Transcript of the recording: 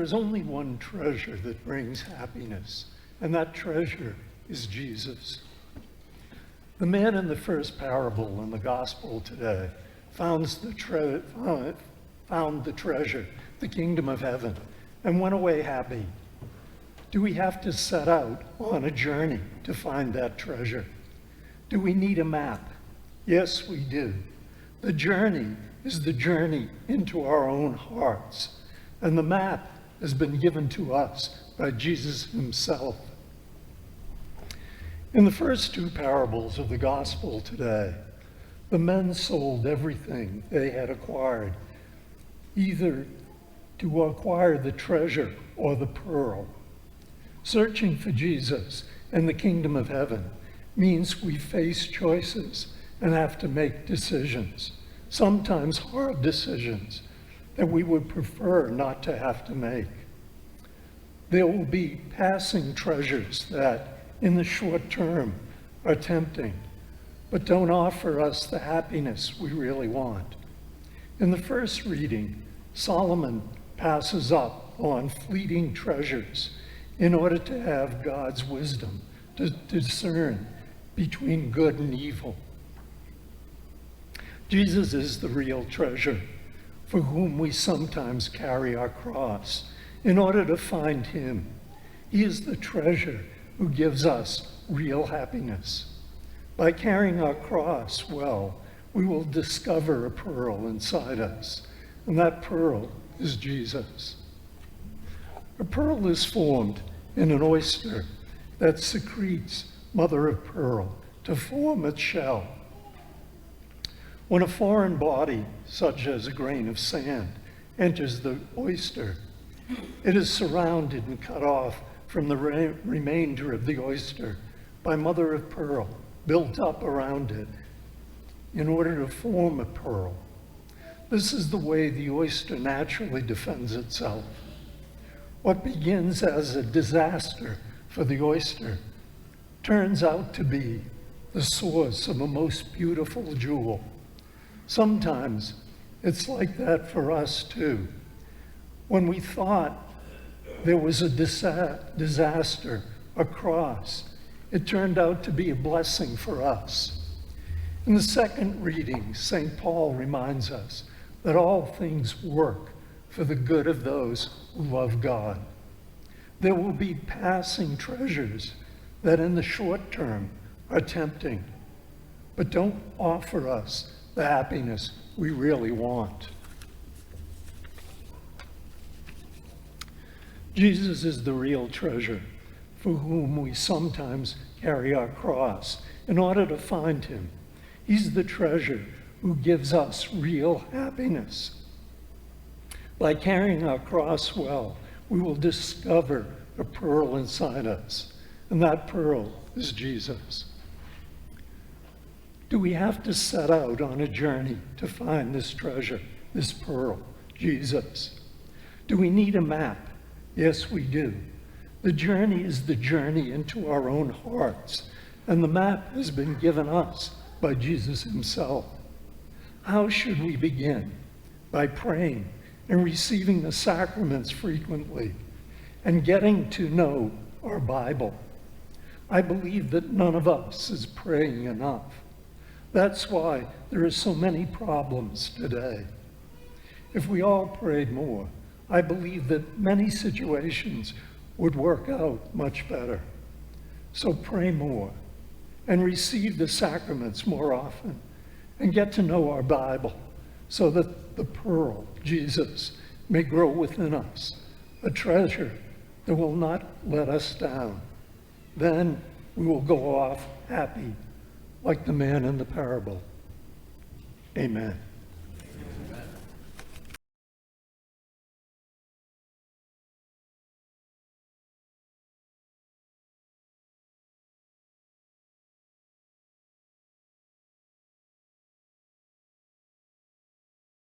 is only one treasure that brings happiness, and that treasure is Jesus. The man in the first parable in the gospel today found the treasure, the kingdom of heaven, and went away happy. Do we have to set out on a journey to find that treasure? Do we need a map? Yes, we do. The journey is the journey into our own hearts, and the map has been given to us by Jesus himself. In the first two parables of the gospel today, the men sold everything they had acquired, either to acquire the treasure or the pearl. Searching for Jesus and the kingdom of heaven means we face choices and have to make decisions, sometimes hard decisions that we would prefer not to have to make. There will be passing treasures that, in the short term, are tempting, but don't offer us the happiness we really want. In the first reading, Solomon passes up on fleeting treasures in order to have God's wisdom to discern between good and evil. Jesus is the real treasure, for whom we sometimes carry our cross in order to find him. He is the treasure who gives us real happiness. By carrying our cross well, we will discover a pearl inside us, and that pearl is Jesus. A pearl is formed in an oyster that secretes mother of pearl to form its shell. When a foreign body, such as a grain of sand, enters the oyster, it is surrounded and cut off from the remainder of the oyster by mother of pearl, built up around it in order to form a pearl. This is the way the oyster naturally defends itself. What begins as a disaster for the oyster turns out to be the source of a most beautiful jewel. Sometimes it's like that for us too. When we thought there was a disaster across, it turned out to be a blessing for us. In the second reading, St. Paul reminds us that all things work for the good of those who love God. There will be passing treasures that in the short term are tempting, but don't offer us the happiness we really want. Jesus is the real treasure, for whom we sometimes carry our cross in order to find him. He's the treasure who gives us real happiness. By carrying our cross well, we will discover a pearl inside us, and that pearl is Jesus. Do we have to set out on a journey to find this treasure, this pearl, Jesus? Do we need a map? Yes, we do. The journey is the journey into our own hearts, and the map has been given us by Jesus himself. How should we begin? By praying and receiving the sacraments frequently and getting to know our Bible. I believe that none of us is praying enough. That's why there are so many problems today. If we all prayed more, I believe that many situations would work out much better. So pray more and receive the sacraments more often and get to know our Bible so that the pearl, Jesus, may grow within us, a treasure that will not let us down. Then we will go off happy like the man in the parable. Amen.